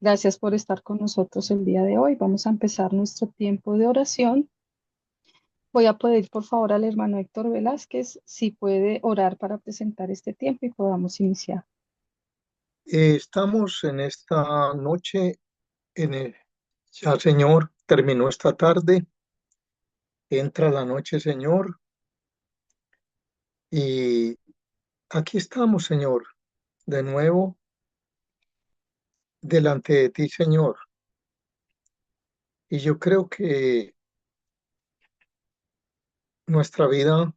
Gracias por estar con nosotros el día de hoy. Vamos a empezar nuestro tiempo de oración. Voy a pedir por favor al hermano Héctor Velázquez si puede orar para presentar este tiempo y podamos iniciar. Estamos en esta noche, ya Señor, terminó esta tarde, entra la noche, Señor, y aquí estamos, Señor, de nuevo delante de ti, Señor. Y yo creo que nuestra vida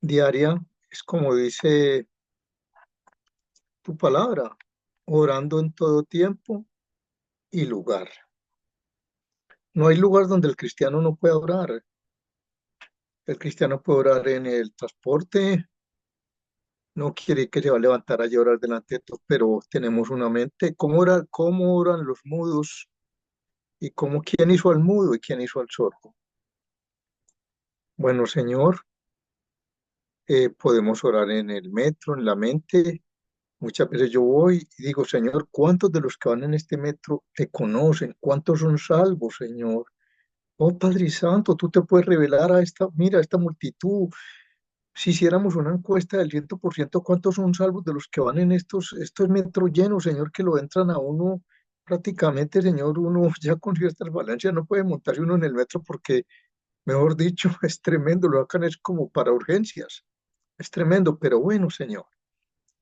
diaria es como dice tu palabra, orando en todo tiempo y lugar. No hay lugar donde el cristiano no pueda orar. El cristiano puede orar en el transporte. No quiere que se va a levantar a llorar delante de todos, pero tenemos una mente. Cómo oran los mudos? ¿Y quién hizo al mudo y quién hizo al sordo? Bueno, Señor, podemos orar en el metro, en la mente. Muchas veces yo voy y digo, Señor, ¿cuántos de los que van en este metro te conocen? ¿Cuántos son salvos, Señor? Oh Padre Santo, tú te puedes revelar a mira, a esta multitud. Si hiciéramos una encuesta del 100%, ¿cuántos son salvos de los que van en estos metros llenos, Señor, que lo entran a uno prácticamente, Señor, uno ya con ciertas valencias no puede montarse uno en el metro porque, mejor dicho, es tremendo, lo sacan es como para urgencias, es tremendo, pero bueno, Señor,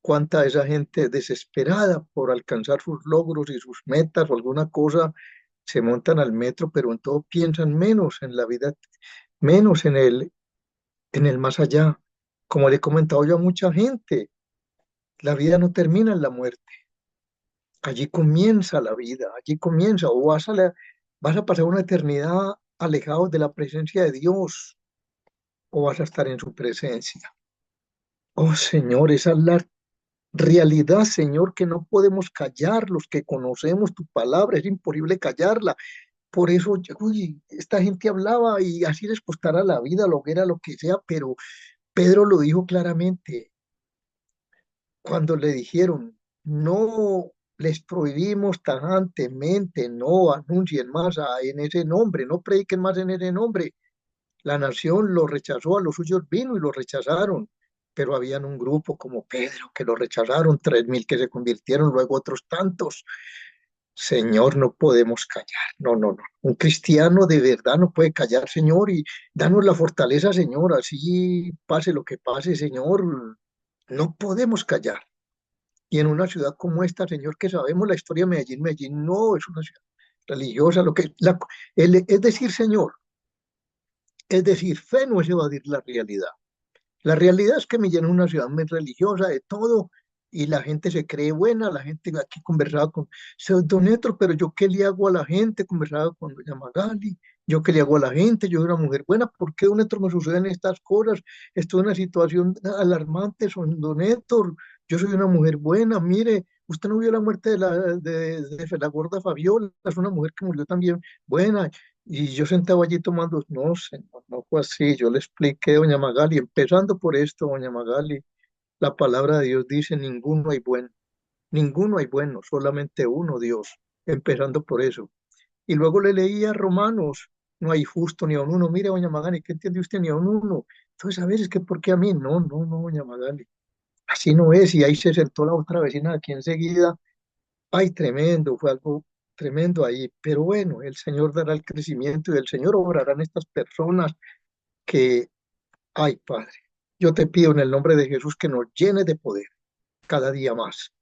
cuánta esa gente desesperada por alcanzar sus logros y sus metas o alguna cosa, se montan al metro, pero en todo piensan menos en la vida, menos en el más allá. Como le he comentado yo a mucha gente, la vida no termina en la muerte. Allí comienza la vida, allí comienza. O vas a pasar una eternidad alejado de la presencia de Dios o vas a estar en su presencia. Oh Señor, esa es la realidad, Señor, que no podemos callar. Los que conocemos tu palabra, es imposible callarla. Por eso, uy, esta gente hablaba y así les costara la vida, lo que era, lo que sea, pero Pedro lo dijo claramente. Cuando le dijeron, no les prohibimos tajantemente, no anuncien más en ese nombre, no prediquen más en ese nombre. La nación lo rechazó, a los suyos vino y lo rechazaron, pero habían un grupo como Pedro que lo rechazaron, 3.000 que se convirtieron, luego otros tantos. Señor, no podemos callar, no, no, no. Un cristiano de verdad no puede callar, Señor, y danos la fortaleza, Señor, así pase lo que pase, Señor, no podemos callar. Y en una ciudad como esta, Señor, que sabemos la historia de Medellín, Medellín no es una ciudad religiosa, es decir, Señor, es decir, fe no es evadir la realidad. La realidad es que Medellín es una ciudad muy religiosa de todo y la gente se cree buena, la gente aquí conversaba con Don Néstor, pero yo qué le hago a la gente, conversaba con doña Magali, yo qué le hago a la gente, yo soy una mujer buena, ¿por qué Don Néstor me suceden estas cosas? Estoy en una situación alarmante, Don Néstor, yo soy una mujer buena, mire, usted no vio la muerte de la gorda Fabiola, es una mujer que murió también buena, y yo sentado allí tomando, no, señor, no fue así. Yo le expliqué, doña Magali, empezando por esto, doña Magali, la palabra de Dios dice, ninguno hay bueno, solamente uno Dios, empezando por eso. Y luego le leía Romanos, no hay justo ni a un uno. Mire, doña Magali, ¿qué entiende usted ni a un uno? Entonces, a veces, ¿que por qué a mí? No, no, no, doña Magali, así no es. Y ahí se sentó la otra vecina aquí enseguida. Ay, tremendo, fue algo tremendo ahí. Pero bueno, el Señor dará el crecimiento y el Señor obrará en estas personas que, ay, Padre, yo te pido en el nombre de Jesús que nos llenes de poder cada día más,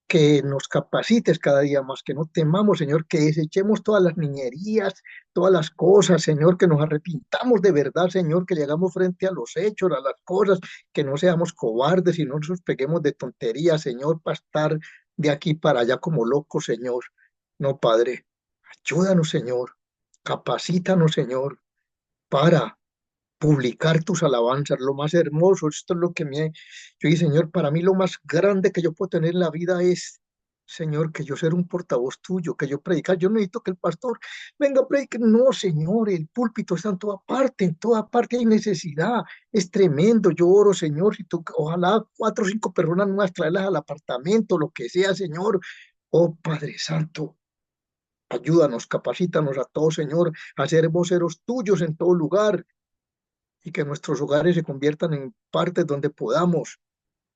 que nos capacites cada día más, que no temamos, Señor, que desechemos todas las niñerías, todas las cosas, Señor, que nos arrepintamos de verdad, Señor, que llegamos frente a los hechos, a las cosas, que no seamos cobardes y no nos peguemos de tonterías, Señor, para estar de aquí para allá como locos, Señor. No, Padre, ayúdanos, Señor, capacítanos, Señor, para publicar tus alabanzas, lo más hermoso. Esto es lo que yo dije, Señor, para mí lo más grande que yo puedo tener en la vida es, Señor, que yo ser un portavoz tuyo, que yo predicar. Yo no necesito que el pastor venga a predicar. No, Señor, el púlpito está en toda parte hay necesidad. Es tremendo. Yo oro, Señor, si tú, ojalá 4 o 5 personas nuevas traerlas al apartamento, lo que sea, Señor. Oh Padre Santo, ayúdanos, capacítanos a todos, Señor, a ser voceros tuyos en todo lugar y que nuestros hogares se conviertan en partes donde podamos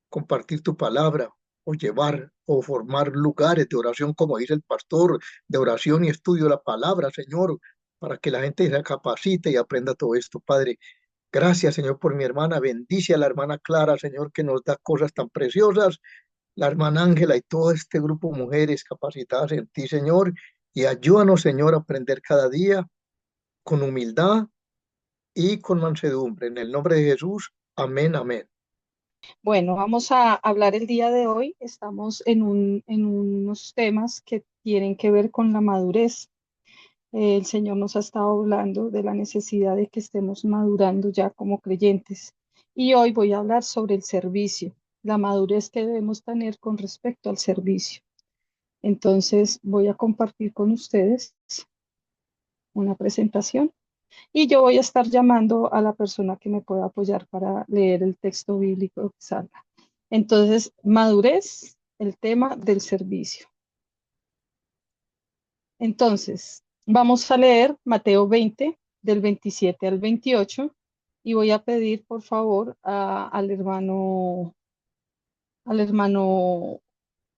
compartir tu palabra o llevar o formar lugares de oración, como dice el pastor, de oración y estudio de la palabra, Señor, para que la gente se capacite y aprenda todo esto, Padre. Gracias, Señor, por mi hermana. Bendice a la hermana Clara, Señor, que nos da cosas tan preciosas. La hermana Ángela y todo este grupo de mujeres capacitadas en ti, Señor. Y ayúdanos, Señor, a aprender cada día con humildad y con mansedumbre. En el nombre de Jesús. Amén, amén. Bueno, vamos a hablar el día de hoy. Estamos en unos temas que tienen que ver con la madurez. El Señor nos ha estado hablando de la necesidad de que estemos madurando ya como creyentes. Y hoy voy a hablar sobre el servicio, la madurez que debemos tener con respecto al servicio. Entonces, voy a compartir con ustedes una presentación y yo voy a estar llamando a la persona que me pueda apoyar para leer el texto bíblico que salga. Entonces, madurez, el tema del servicio. Entonces, vamos a leer Mateo 20, del 27 al 28, y voy a pedir, por favor, al hermano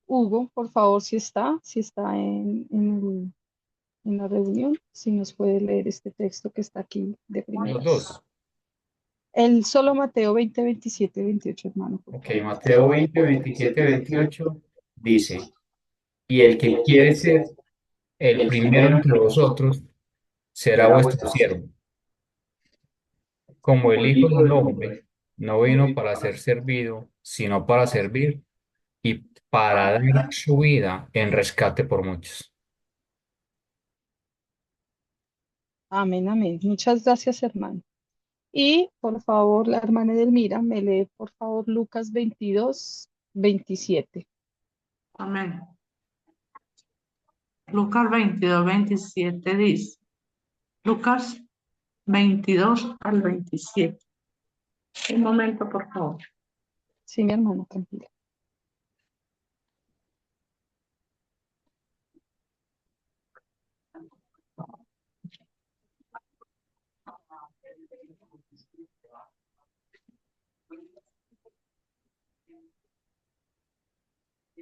Hugo, por favor, si está en la reunión, si nos puede leer este texto que está aquí de Los primeras. dos. El solo Mateo 20, 27, 28, hermano, por Ok, favor. Mateo 20, 27, 28 dice, y el que quiere ser el primero entre vosotros será vuestro siervo, como el Hijo del Hombre no vino para ser servido, sino para servir y para dar su vida en rescate por muchos. Amén, amén. Muchas gracias, hermano. Y por favor, la hermana Edelmira, me lee por favor Lucas 22, 27. Amén. Lucas 22, 27 dice. Lucas 22 al 27. Un momento, por favor. Sí, mi hermano, tranquila.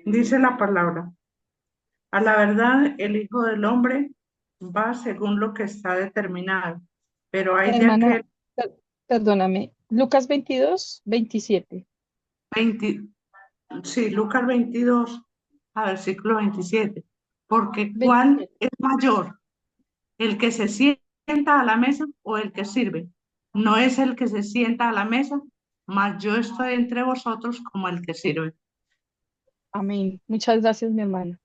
Dice la palabra. A la verdad, el Hijo del Hombre va según lo que está determinado, pero hay de Hermana, aquel perdóname. Lucas 22, 27. 20, sí, Lucas 22, a versículo 27. Porque ¿cuál 27. es mayor? ¿El que se sienta a la mesa o el que sirve? No es el que se sienta a la mesa, mas yo estoy entre vosotros como el que sirve. Amén. Muchas gracias, mi hermana.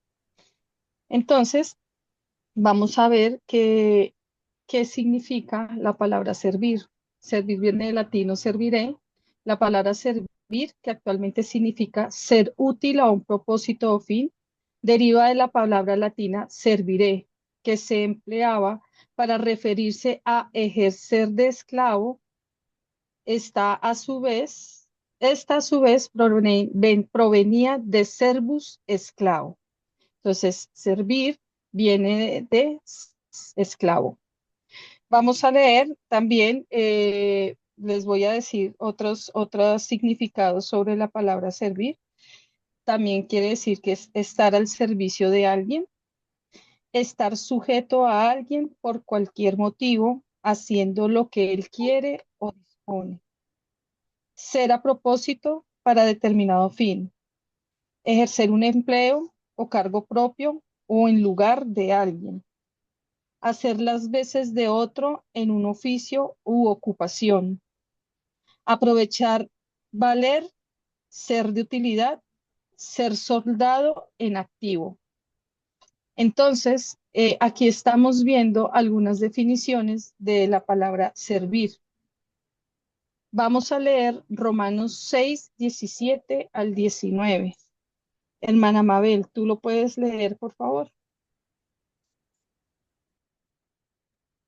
Entonces, vamos a ver qué significa la palabra servir. Servir viene del latino serviré. La palabra servir, que actualmente significa ser útil a un propósito o fin, deriva de la palabra latina serviré, que se empleaba para referirse a ejercer de esclavo. Esta a su vez, provenía de servus, esclavo. Entonces, servir viene de esclavo. Vamos a leer también, les voy a decir otros significados sobre la palabra servir. También quiere decir que es estar al servicio de alguien, estar sujeto a alguien por cualquier motivo, haciendo lo que él quiere o dispone. Ser a propósito para determinado fin. Ejercer un empleo o cargo propio o en lugar de alguien. Hacer las veces de otro en un oficio u ocupación. Aprovechar, valer, ser de utilidad, ser soldado en activo. Entonces, aquí estamos viendo algunas definiciones de la palabra servir. Vamos a leer Romanos 6, 17 al 19. Hermana Mabel, ¿tú lo puedes leer, por favor?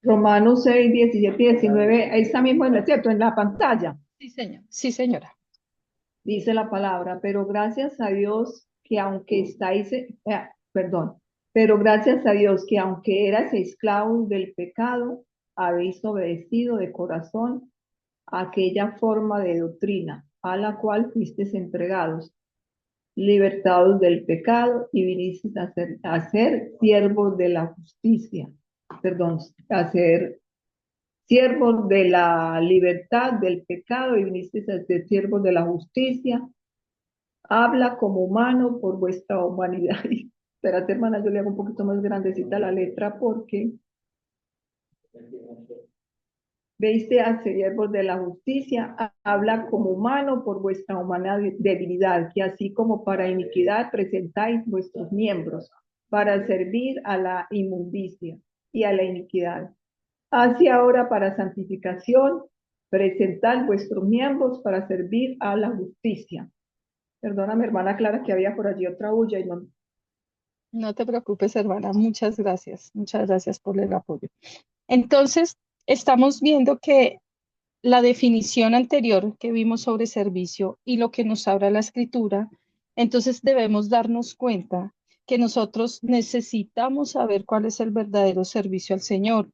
Romanos 6, 17 y 19, ahí está mismo en el cierto, en la pantalla, Sí, señor. Sí, señora. dice la palabra, pero gracias a Dios que aunque estáis, perdón, pero gracias a Dios que aunque eras esclavos del pecado, habéis obedecido de corazón a aquella forma de doctrina a la cual fuisteis entregados, libertados del pecado y vinisteis a ser siervos de la justicia, perdón, a ser siervos de la libertad del pecado y vinisteis a ser siervos de la justicia. Habla como humano por vuestra humanidad. Espérate, hermana, yo le hago un poquito más grandecita la letra porque veiste a siervos de la justicia, habla como humano por vuestra humana debilidad, que así como para iniquidad presentáis vuestros miembros, para servir a la inmundicia y a la iniquidad. Así ahora para santificación, presentad vuestros miembros para servir a la justicia. Perdóname, hermana Clara, que había por allí otra bulla y no. No te preocupes, hermana. Muchas gracias. Muchas gracias por el apoyo. Entonces, estamos viendo que la definición anterior que vimos sobre servicio y lo que nos habla la escritura, entonces debemos darnos cuenta que nosotros necesitamos saber cuál es el verdadero servicio al Señor.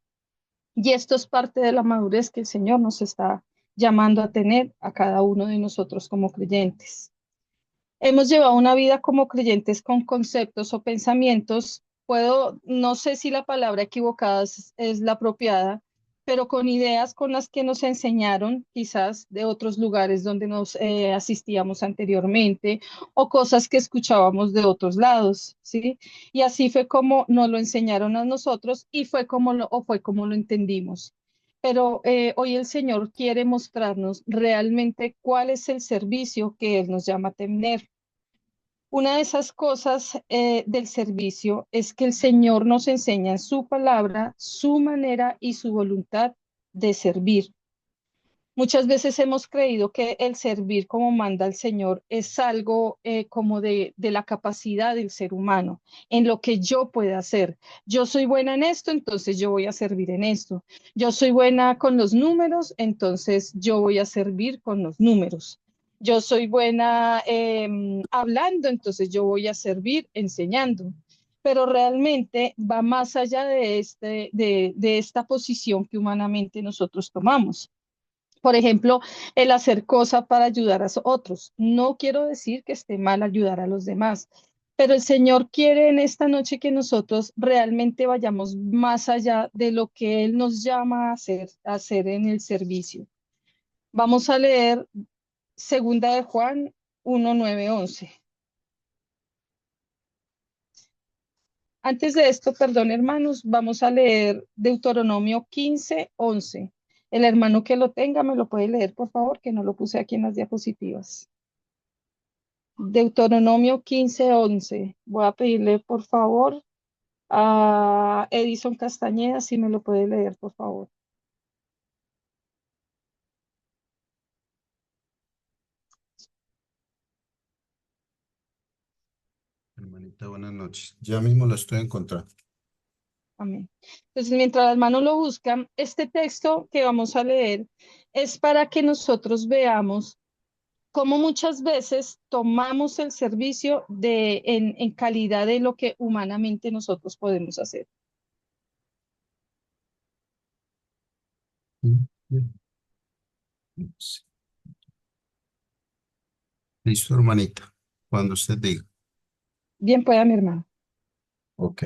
Y esto es parte de la madurez que el Señor nos está llamando a tener a cada uno de nosotros como creyentes. Hemos llevado una vida como creyentes con conceptos o pensamientos, no sé si la palabra equivocada es la apropiada, pero con ideas con las que nos enseñaron quizás de otros lugares donde nos asistíamos anteriormente o cosas que escuchábamos de otros lados, ¿sí? Y así fue como nos lo enseñaron a nosotros y fue como lo entendimos. Pero hoy el Señor quiere mostrarnos realmente cuál es el servicio que Él nos llama a tener. Una de esas cosas del servicio es que el Señor nos enseña en su palabra, su manera y su voluntad de servir. Muchas veces hemos creído que el servir como manda el Señor es algo como de la capacidad del ser humano, en lo que yo pueda hacer. Yo soy buena en esto, entonces yo voy a servir en esto. Yo soy buena con los números, entonces yo voy a servir con los números. Yo soy buena hablando, entonces yo voy a servir enseñando. Pero realmente va más allá de esta posición que humanamente nosotros tomamos. Por ejemplo, el hacer cosas para ayudar a otros. No quiero decir que esté mal ayudar a los demás, pero el Señor quiere en esta noche que nosotros realmente vayamos más allá de lo que Él nos llama a hacer en el servicio. Vamos a leer Segunda de Juan 1, 9, 11. Antes de esto, perdón, hermanos, vamos a leer Deuteronomio 15, 11. El hermano que lo tenga me lo puede leer, por favor, que no lo puse aquí en las diapositivas. Deuteronomio 15, 11. Voy a pedirle, por favor, a Edison Castañeda si me lo puede leer, por favor. Hermanita, buenas noches. Ya mismo lo estoy encontrando. Amén. Entonces, mientras las manos lo buscan, este texto que vamos a leer es para que nosotros veamos cómo muchas veces tomamos el servicio en calidad de lo que humanamente nosotros podemos hacer. Listo, hermanita. Cuando usted diga. Bien pueda, mi hermano. Ok.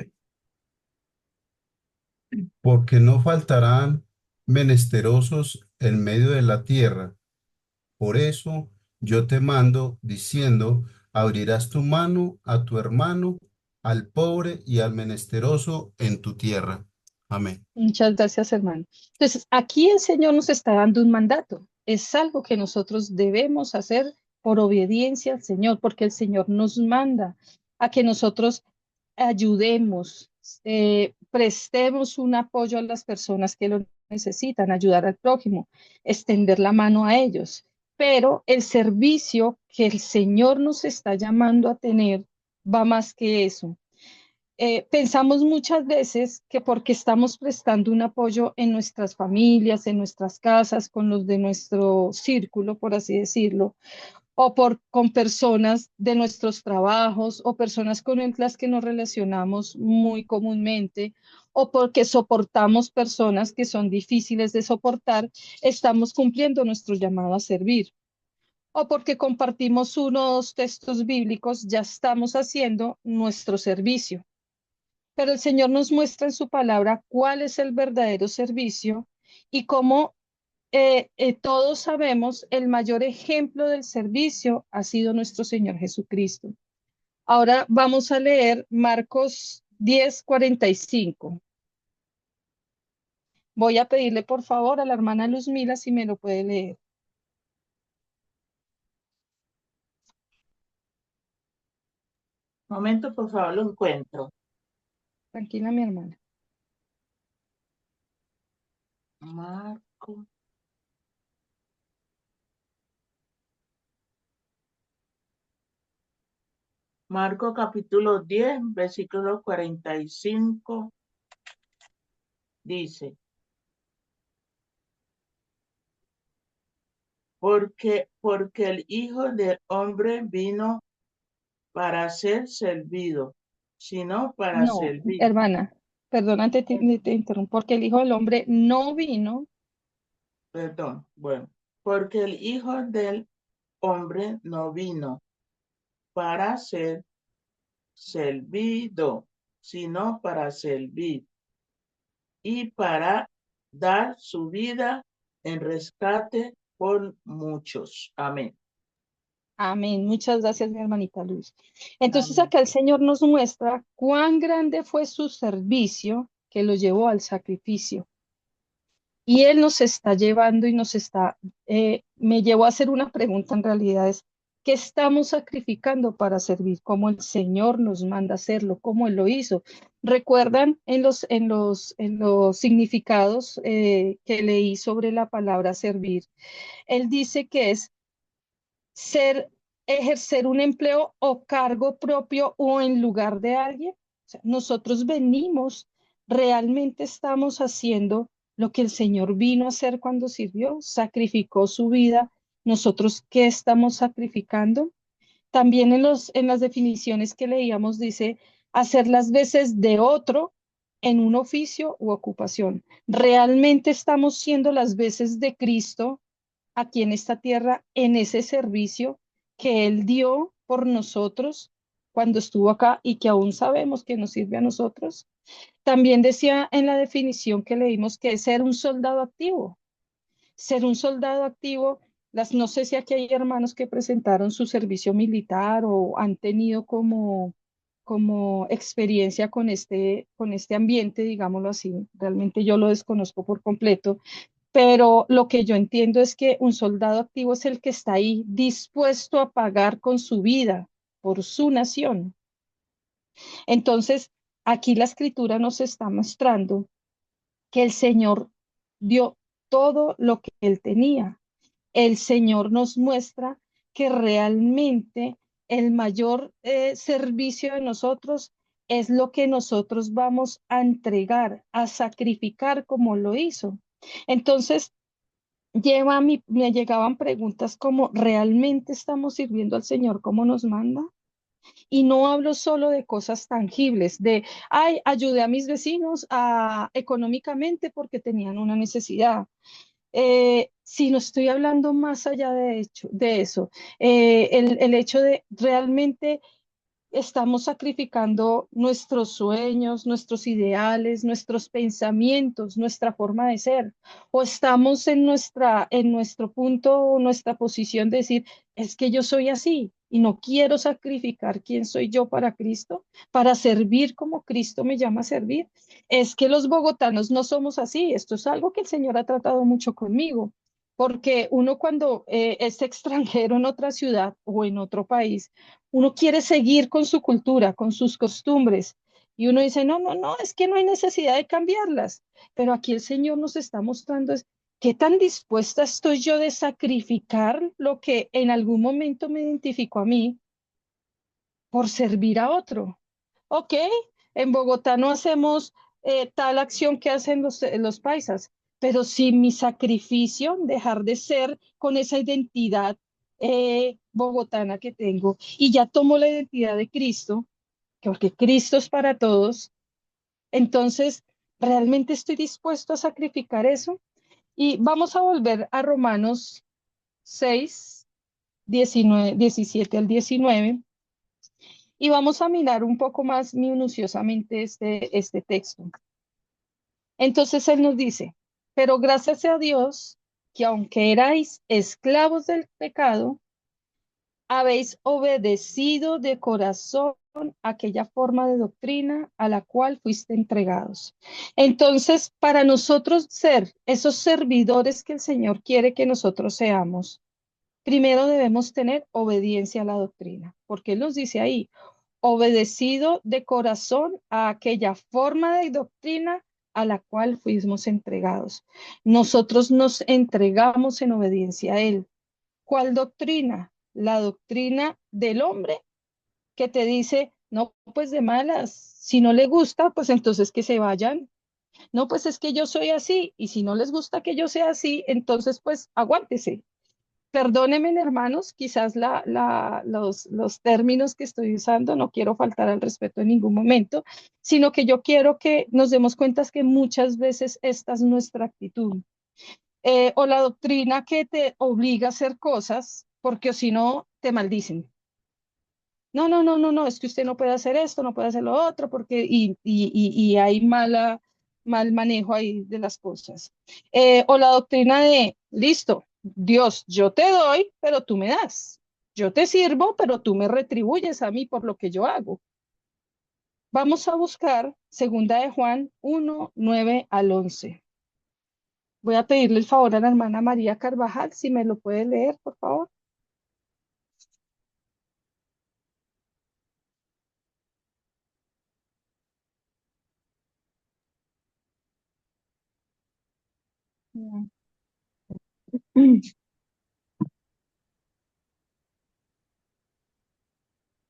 Porque no faltarán menesterosos en medio de la tierra. Por eso yo te mando diciendo, abrirás tu mano a tu hermano, al pobre y al menesteroso en tu tierra. Amén. Muchas gracias, hermano. Entonces, aquí el Señor nos está dando un mandato. Es algo que nosotros debemos hacer por obediencia al Señor, porque el Señor nos manda a que nosotros ayudemos, prestemos un apoyo a las personas que lo necesitan, ayudar al prójimo, extender la mano a ellos. Pero el servicio que el Señor nos está llamando a tener va más que eso. Pensamos muchas veces que porque estamos prestando un apoyo en nuestras familias, en nuestras casas, con los de nuestro círculo, por así decirlo, o con personas de nuestros trabajos o personas con las que nos relacionamos muy comúnmente o porque soportamos personas que son difíciles de soportar, estamos cumpliendo nuestro llamado a servir. O porque compartimos uno o dos textos bíblicos, ya estamos haciendo nuestro servicio. Pero el Señor nos muestra en su palabra cuál es el verdadero servicio y cómo todos sabemos el mayor ejemplo del servicio ha sido nuestro Señor Jesucristo. Ahora vamos a leer Marcos 10:45. Voy a pedirle por favor a la hermana Luzmila si me lo puede leer. Momento, por favor, lo encuentro. Tranquila, mi hermana. Marco. Marco capítulo 10, versículo 45, dice, porque el Hijo del Hombre vino para ser servido, sino para No, servir. hermana, perdona, te interrumpo, porque el Hijo del Hombre no vino. Perdón, bueno, porque el Hijo del Hombre no vino para ser servido, sino para servir y para dar su vida en rescate por muchos. Amén. Amén. Muchas gracias, mi hermanita Luz. Entonces Amén. acá el Señor nos muestra cuán grande fue su servicio que lo llevó al sacrificio. Y Él nos está llevando y me llevó a hacer una pregunta en realidad es, ¿qué estamos sacrificando para servir? Como el Señor nos manda hacerlo, como Él lo hizo. ¿Recuerdan en los significados que leí sobre la palabra servir? Él dice que es ejercer un empleo o cargo propio o en lugar de alguien. O sea, nosotros venimos, realmente estamos haciendo lo que el Señor vino a hacer cuando sirvió, sacrificó su vida. Nosotros, ¿qué estamos sacrificando? También en las definiciones que leíamos dice hacer las veces de otro en un oficio u ocupación. ¿Realmente estamos siendo las veces de Cristo aquí en esta tierra en ese servicio que Él dio por nosotros cuando estuvo acá y que aún sabemos que nos sirve a nosotros? También decía en la definición que leímos que es ser un soldado activo. Ser un soldado activo, no sé si aquí hay hermanos que presentaron su servicio militar o han tenido como experiencia con este ambiente, digámoslo así. Realmente yo lo desconozco por completo, pero lo que yo entiendo es que un soldado activo es el que está ahí dispuesto a pagar con su vida por su nación. Entonces, aquí la escritura nos está mostrando que el Señor dio todo lo que él tenía. El Señor nos muestra que realmente el mayor servicio de nosotros es lo que nosotros vamos a entregar, a sacrificar como lo hizo. Entonces, me llegaban preguntas como, ¿realmente estamos sirviendo al Señor como nos manda? Y no hablo solo de cosas tangibles, ay, ayudé a mis vecinos económicamente porque tenían una necesidad. Sino estoy hablando más allá de eso. El hecho de realmente estamos sacrificando nuestros sueños, nuestros ideales, nuestros pensamientos, nuestra forma de ser, o estamos en nuestro punto o nuestra posición de decir, es que yo soy así y no quiero sacrificar quién soy yo para Cristo, para servir como Cristo me llama a servir. Es que los bogotanos no somos así. Esto es algo que el Señor ha tratado mucho conmigo. Porque uno cuando es extranjero en otra ciudad o en otro país, uno quiere seguir con su cultura, con sus costumbres. Y uno dice, no, no, no, es que no hay necesidad de cambiarlas. Pero aquí el Señor nos está mostrando es qué tan dispuesta estoy yo de sacrificar lo que en algún momento me identificó a mí por servir a otro. Ok, en Bogotá no hacemos tal acción que hacen los paisas, pero si mi sacrificio, dejar de ser con esa identidad bogotana que tengo y ya tomo la identidad de Cristo, porque Cristo es para todos, entonces realmente estoy dispuesto a sacrificar eso. Y vamos a volver a Romanos 6, 19, 17 al 19 y vamos a mirar un poco más minuciosamente este texto. Entonces él nos dice, pero gracias a Dios que aunque erais esclavos del pecado, habéis obedecido de corazón aquella forma de doctrina a la cual fuiste entregados. Entonces, para nosotros ser esos servidores que el Señor quiere que nosotros seamos, primero debemos tener obediencia a la doctrina, porque Él nos dice ahí, obedecido de corazón a aquella forma de doctrina a la cual fuimos entregados. Nosotros nos entregamos en obediencia a Él. ¿Cuál doctrina? La doctrina del hombre que te dice, no, pues de malas, si no le gusta, pues entonces que se vayan. No, pues es que yo soy así, y si no les gusta que yo sea así, entonces pues aguántese. Perdónenme, hermanos, quizás los términos que estoy usando, no quiero faltar al respeto en ningún momento, sino que yo quiero que nos demos cuenta que muchas veces esta es nuestra actitud. O la doctrina que te obliga a hacer cosas, porque si no, te maldicen. No, no, no, no, no, es que usted no puede hacer esto, no puede hacer lo otro, porque y hay mal manejo ahí de las cosas. O la doctrina de, listo, Dios, yo te doy, pero tú me das. Yo te sirvo, pero tú me retribuyes a mí por lo que yo hago. Vamos a buscar segunda de Juan 1, 9 al 11. Voy a pedirle el favor a la hermana María Carvajal, si me lo puede leer, por favor.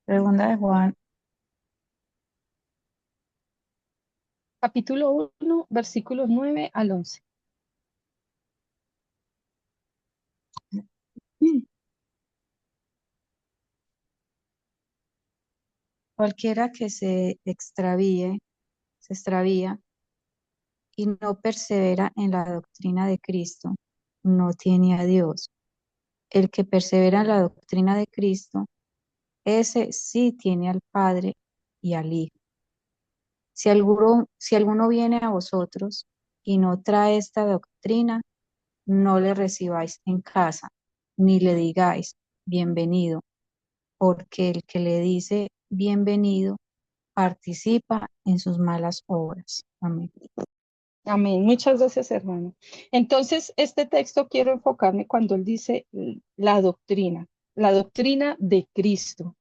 Segunda de Juan, Capítulo 1, versículos 9 al 11. cualquiera que se extravía y no persevera en la doctrina de Cristo, no tiene a Dios. El que persevera en la doctrina de Cristo, ese sí tiene al Padre y al Hijo. Si alguno viene a vosotros y no trae esta doctrina, no le recibáis en casa, ni le digáis bienvenido, porque el que le dice bienvenido participa en sus malas obras. Amén. Amén. Muchas gracias, hermano. Entonces, este texto quiero enfocarme cuando él dice la doctrina de Cristo.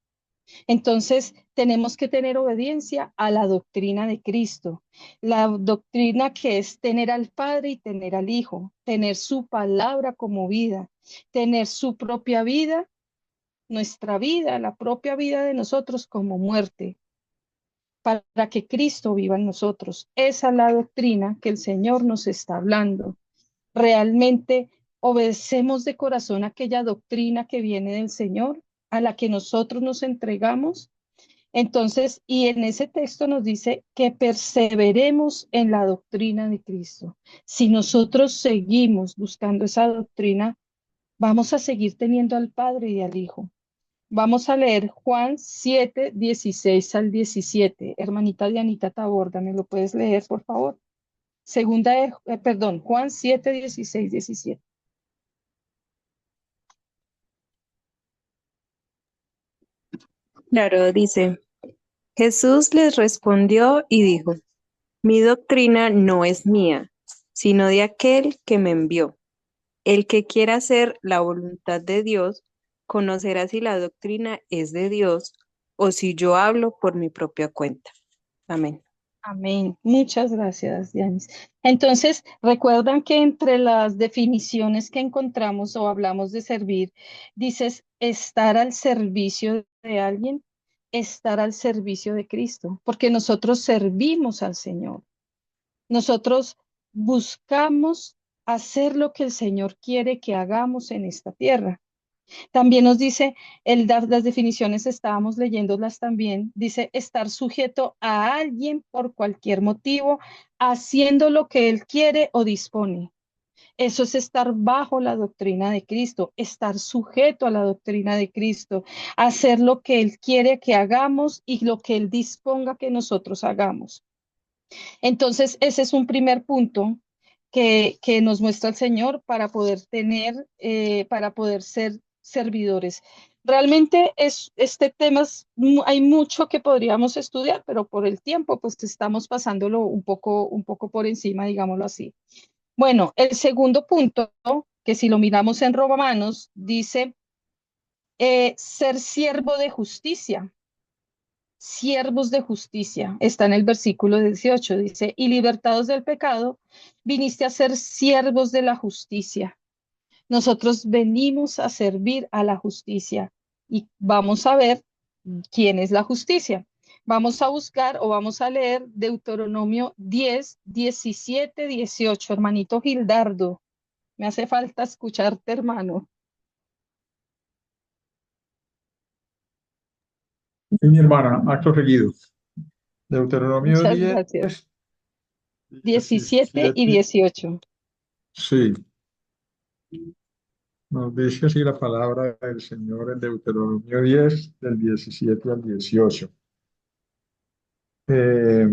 Entonces, tenemos que tener obediencia a la doctrina de Cristo, la doctrina que es tener al Padre y tener al Hijo, tener su palabra como vida, tener su propia vida, nuestra vida, la propia vida de nosotros como muerte, para que Cristo viva en nosotros. Esa es la doctrina que el Señor nos está hablando. Realmente obedecemos de corazón aquella doctrina que viene del Señor, a la que nosotros nos entregamos. Entonces, y en ese texto nos dice que perseveremos en la doctrina de Cristo. Si nosotros seguimos buscando esa doctrina, vamos a seguir teniendo al Padre y al Hijo. Vamos a leer Juan 7, 16 al 17. Hermanita Dianita Taborda, ¿me lo puedes leer, por favor? Juan 7, 16, 17. Claro, dice, Jesús les respondió y dijo, mi doctrina no es mía, sino de aquel que me envió. El que quiera hacer la voluntad de Dios, conocerá si la doctrina es de Dios o si yo hablo por mi propia cuenta. Amén. Amén. Muchas gracias, Dianis. Entonces, recuerdan que entre las definiciones que encontramos o hablamos de servir, dices estar al servicio de alguien, estar al servicio de Cristo, porque nosotros servimos al Señor. Nosotros buscamos hacer lo que el Señor quiere que hagamos en esta tierra. También nos dice, las definiciones estábamos leyéndolas también, dice estar sujeto a alguien por cualquier motivo, haciendo lo que él quiere o dispone. Eso es estar bajo la doctrina de Cristo, estar sujeto a la doctrina de Cristo, hacer lo que Él quiere que hagamos y lo que Él disponga que nosotros hagamos. Entonces, ese es un primer punto que nos muestra el Señor para poder tener, para poder ser servidores. Realmente este tema hay mucho que podríamos estudiar, pero por el tiempo, pues estamos pasándolo un poco por encima, digámoslo así. Bueno, el segundo punto, que si lo miramos en Romanos, dice ser siervo de justicia. Siervos de justicia. Está en el versículo 18, dice, y libertados del pecado, viniste a ser siervos de la justicia. Nosotros venimos a servir a la justicia y vamos a ver quién es la justicia. Vamos a buscar o vamos a leer Deuteronomio 10, 17, 18. Hermanito Gildardo, me hace falta escucharte, hermano. Y mi hermana, acto seguido. Deuteronomio Muchas 10, gracias. 17 y 18. Sí, nos dice así la palabra del Señor en Deuteronomio 10, del 17 al 18. Eh,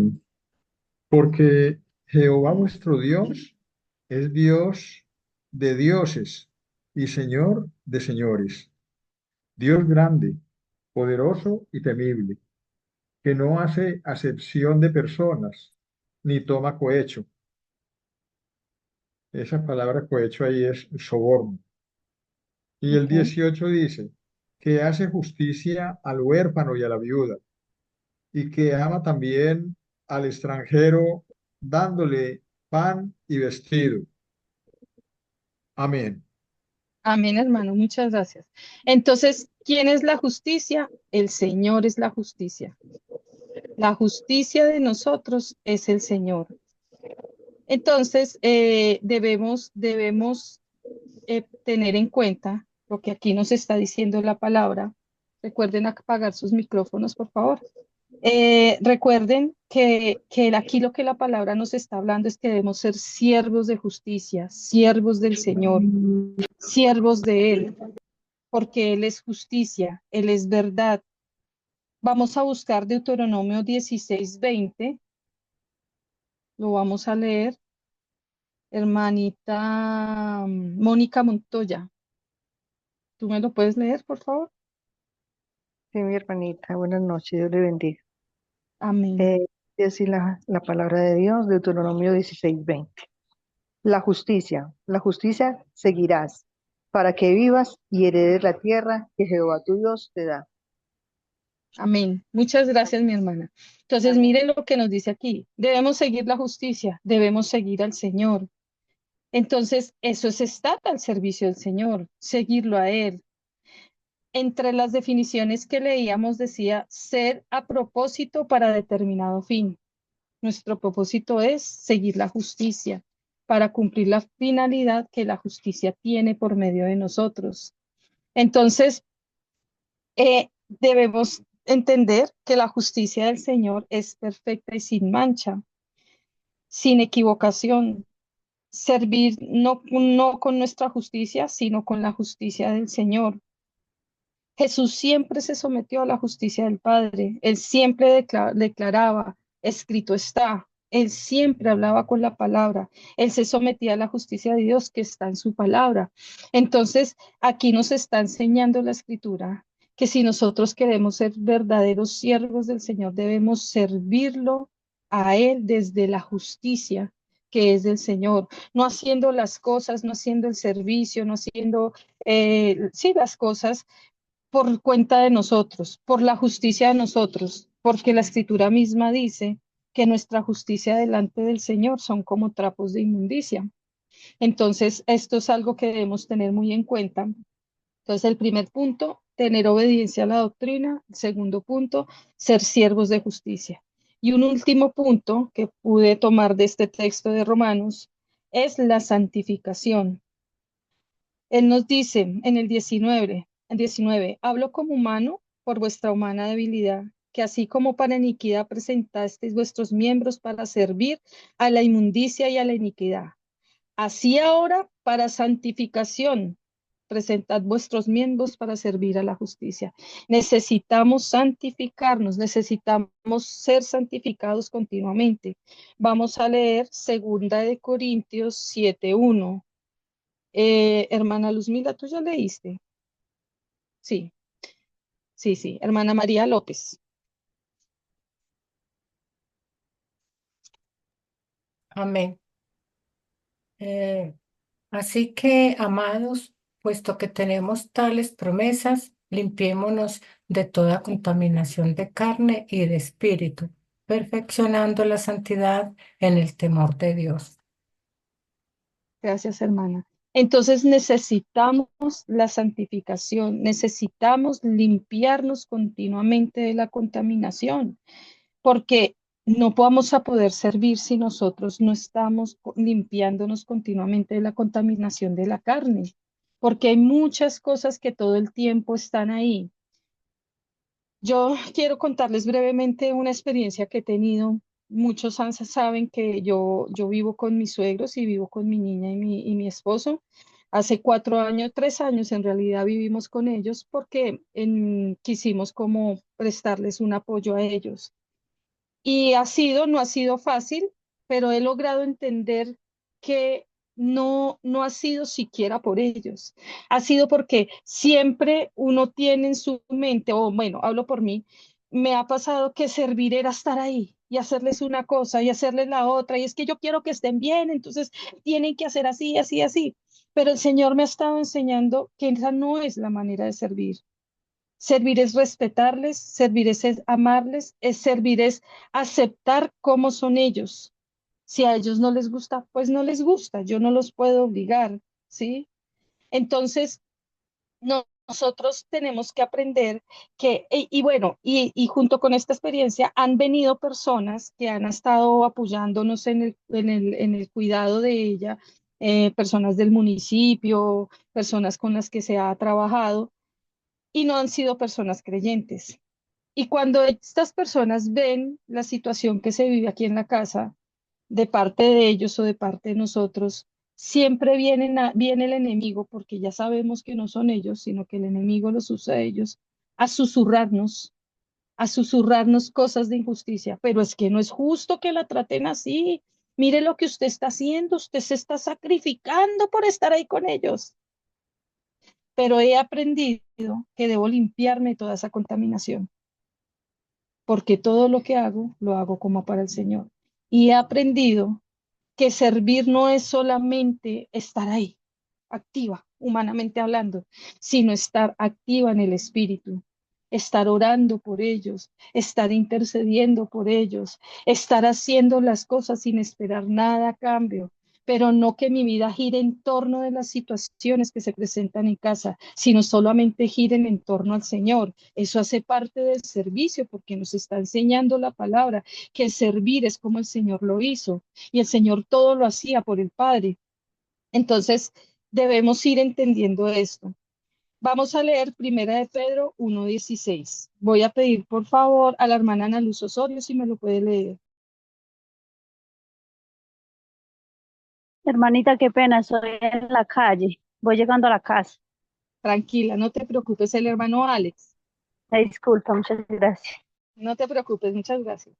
Porque Jehová vuestro Dios es Dios de dioses y Señor de señores, Dios grande, poderoso y temible, que no hace acepción de personas, ni toma cohecho. Esa palabra cohecho ahí es soborno. Y el Ok. 18 dice, que hace justicia al huérfano y a la viuda, y que ama también al extranjero, dándole pan y vestido. Amén. Amén, hermano, muchas gracias. Entonces, ¿quién es la justicia? El Señor es la justicia. La justicia de nosotros es el Señor. Entonces, debemos tener en cuenta lo que aquí nos está diciendo la palabra. Recuerden apagar sus micrófonos, por favor. Recuerden que aquí lo que la palabra nos está hablando es que debemos ser siervos de justicia, siervos del Señor, siervos de Él, porque Él es justicia, Él es verdad. Vamos a buscar Deuteronomio 16:20. Lo vamos a leer. Hermanita Mónica Montoya, ¿tú me lo puedes leer, por favor? Sí, mi hermanita, buenas noches, Dios le bendiga. Amén. Dice así la palabra de Dios, Deuteronomio 16:20. La justicia seguirás, para que vivas y heredes la tierra que Jehová tu Dios te da. Amén. Muchas gracias, mi hermana. Entonces, miren lo que nos dice aquí. Debemos seguir la justicia, debemos seguir al Señor. Entonces, eso es estar al servicio del Señor, seguirlo a Él. Entre las definiciones que leíamos decía ser a propósito para determinado fin. Nuestro propósito es seguir la justicia para cumplir la finalidad que la justicia tiene por medio de nosotros. Entonces, debemos entender que la justicia del Señor es perfecta y sin mancha, sin equivocación. Servir no con nuestra justicia, sino con la justicia del Señor. Jesús siempre se sometió a la justicia del Padre. Él siempre declaraba, escrito está. Él siempre hablaba con la palabra. Él se sometía a la justicia de Dios que está en su palabra. Entonces, aquí nos está enseñando la Escritura que si nosotros queremos ser verdaderos siervos del Señor, debemos servirlo a Él desde la justicia que es del Señor, no haciendo las cosas, no haciendo el servicio, no haciendo, sí, las cosas por cuenta de nosotros, por la justicia de nosotros, porque la Escritura misma dice que nuestra justicia delante del Señor son como trapos de inmundicia. Entonces, esto es algo que debemos tener muy en cuenta. Entonces, el primer punto, tener obediencia a la doctrina. El segundo punto, ser siervos de justicia. Y un último punto que pude tomar de este texto de Romanos es la santificación. Él nos dice en el 19, hablo como humano por vuestra humana debilidad, que así como para iniquidad presentasteis vuestros miembros para servir a la inmundicia y a la iniquidad. Así ahora, para santificación, presentad vuestros miembros para servir a la justicia. Necesitamos santificarnos, necesitamos ser santificados continuamente. Vamos a leer 2 Corintios 7:1. Hermana Luzmila, ¿tú ya leíste? Sí, sí, sí. Hermana María López. Amén. Así que, amados, puesto que tenemos tales promesas, limpiémonos de toda contaminación de carne y de espíritu, perfeccionando la santidad en el temor de Dios. Gracias, hermana. Entonces necesitamos la santificación, necesitamos limpiarnos continuamente de la contaminación, porque no vamos a poder servir si nosotros no estamos limpiándonos continuamente de la contaminación de la carne, porque hay muchas cosas que todo el tiempo están ahí. Yo quiero contarles brevemente una experiencia que he tenido. Muchos saben que yo vivo con mis suegros y vivo con mi niña y mi esposo. Hace 4 años, 3 años en realidad vivimos con ellos porque quisimos como prestarles un apoyo a ellos. Y no ha sido fácil, pero he logrado entender que no ha sido siquiera por ellos. Ha sido porque siempre uno tiene en su mente, o bueno, hablo por mí, me ha pasado que servir era estar ahí y hacerles una cosa y hacerles la otra. Y es que yo quiero que estén bien, entonces tienen que hacer así, así, así. Pero el Señor me ha estado enseñando que esa no es la manera de servir. Servir es respetarles, servir es amarles, servir es aceptar cómo son ellos. Si a ellos no les gusta, pues no les gusta, yo no los puedo obligar, ¿sí? Entonces, nosotros tenemos que aprender que, y bueno, y junto con esta experiencia han venido personas que han estado apoyándonos en el cuidado de ella, personas del municipio, personas con las que se ha trabajado y no han sido personas creyentes. Y cuando estas personas ven la situación que se vive aquí en la casa, de parte de ellos o de parte de nosotros, siempre viene el enemigo, porque ya sabemos que no son ellos, sino que el enemigo los usa a ellos, a susurrarnos, a susurrarnos cosas de injusticia. Pero es que no es justo que la traten así. Mire lo que usted está haciendo, usted se está sacrificando por estar ahí con ellos. Pero he aprendido que debo limpiarme toda esa contaminación, porque todo lo que hago, lo hago como para el Señor. Y he aprendido que servir no es solamente estar ahí, activa, humanamente hablando, sino estar activa en el espíritu, estar orando por ellos, estar intercediendo por ellos, estar haciendo las cosas sin esperar nada a cambio, pero no que mi vida gire en torno de las situaciones que se presentan en casa, sino solamente giren en torno al Señor. Eso hace parte del servicio porque nos está enseñando la palabra, que el servir es como el Señor lo hizo y el Señor todo lo hacía por el Padre. Entonces, debemos ir entendiendo esto. Vamos a leer 1 Pedro 1:16. Voy a pedir, por favor, a la hermana Ana Luz Osorio si me lo puede leer. Hermanita, qué pena, estoy en la calle. Voy llegando a la casa. Tranquila, no te preocupes, el hermano Alex. Disculpa, muchas gracias. No te preocupes, muchas gracias.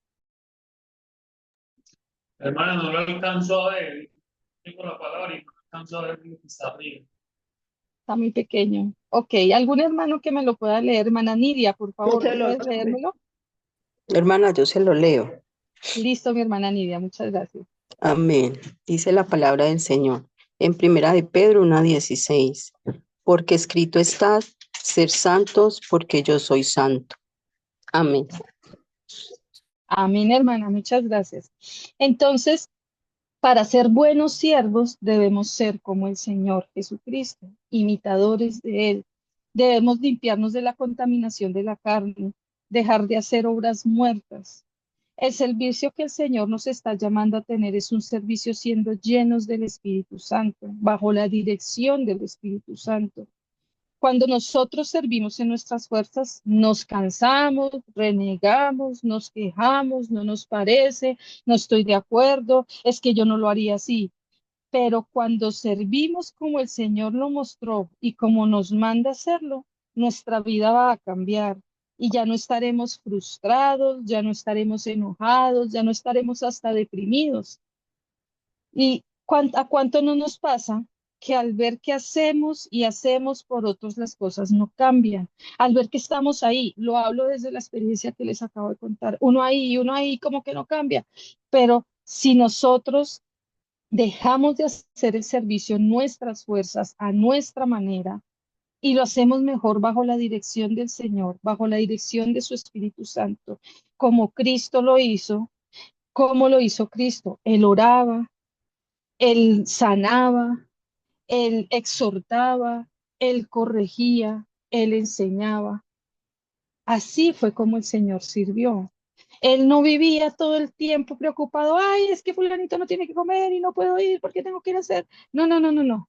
Hermana, no lo alcanzo a ver. Tengo la palabra y no alcanzo a ver lo que está arriba. Está muy pequeño. Ok, ¿algún hermano que me lo pueda leer? Hermana Nidia, por favor, ¿puedes leérmelo? Hermana, yo se lo leo. Listo, mi hermana Nidia, muchas gracias. Amén. Dice la palabra del Señor en 1 Pedro 1:16. Porque escrito está, ser santos, porque yo soy santo. Amén. Amén, hermana, muchas gracias. Entonces, para ser buenos siervos debemos ser como el Señor Jesucristo, imitadores de Él. Debemos limpiarnos de la contaminación de la carne, dejar de hacer obras muertas. El servicio que el Señor nos está llamando a tener es un servicio siendo llenos del Espíritu Santo, bajo la dirección del Espíritu Santo. Cuando nosotros servimos en nuestras fuerzas, nos cansamos, renegamos, nos quejamos, no nos parece, no estoy de acuerdo, es que yo no lo haría así. Pero cuando servimos como el Señor lo mostró y como nos manda hacerlo, nuestra vida va a cambiar y ya no estaremos frustrados, ya no estaremos enojados, ya no estaremos hasta deprimidos. ¿Y a cuánto no nos pasa que al ver que hacemos y hacemos por otros las cosas no cambian? Al ver que estamos ahí, lo hablo desde la experiencia que les acabo de contar, uno ahí y uno ahí como que no cambia, pero si nosotros dejamos de hacer el servicio en nuestras fuerzas, a nuestra manera, y lo hacemos mejor bajo la dirección del Señor, bajo la dirección de su Espíritu Santo, como Cristo lo hizo. ¿Cómo lo hizo Cristo? Él oraba, él sanaba, él exhortaba, él corregía, él enseñaba. Así fue como el Señor sirvió. Él no vivía todo el tiempo preocupado, ay, es que fulanito no tiene que comer y no puedo ir porque tengo que ir a hacer. No, no, no, no, no.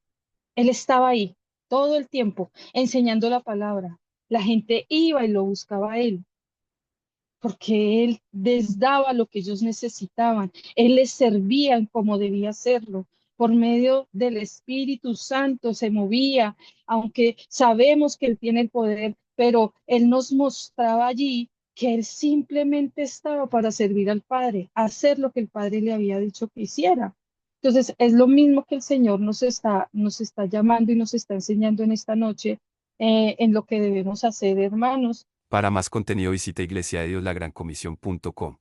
Él estaba ahí todo el tiempo enseñando la palabra. La gente iba y lo buscaba a él porque él les daba lo que ellos necesitaban. Él les servía como debía hacerlo. Por medio del Espíritu Santo se movía, aunque sabemos que él tiene el poder, pero él nos mostraba allí que él simplemente estaba para servir al Padre, hacer lo que el Padre le había dicho que hiciera. Entonces, es lo mismo que el Señor nos está llamando y nos está enseñando en esta noche en lo que debemos hacer, hermanos. Para más contenido visita iglesiadeDiosLaGranComisión.com.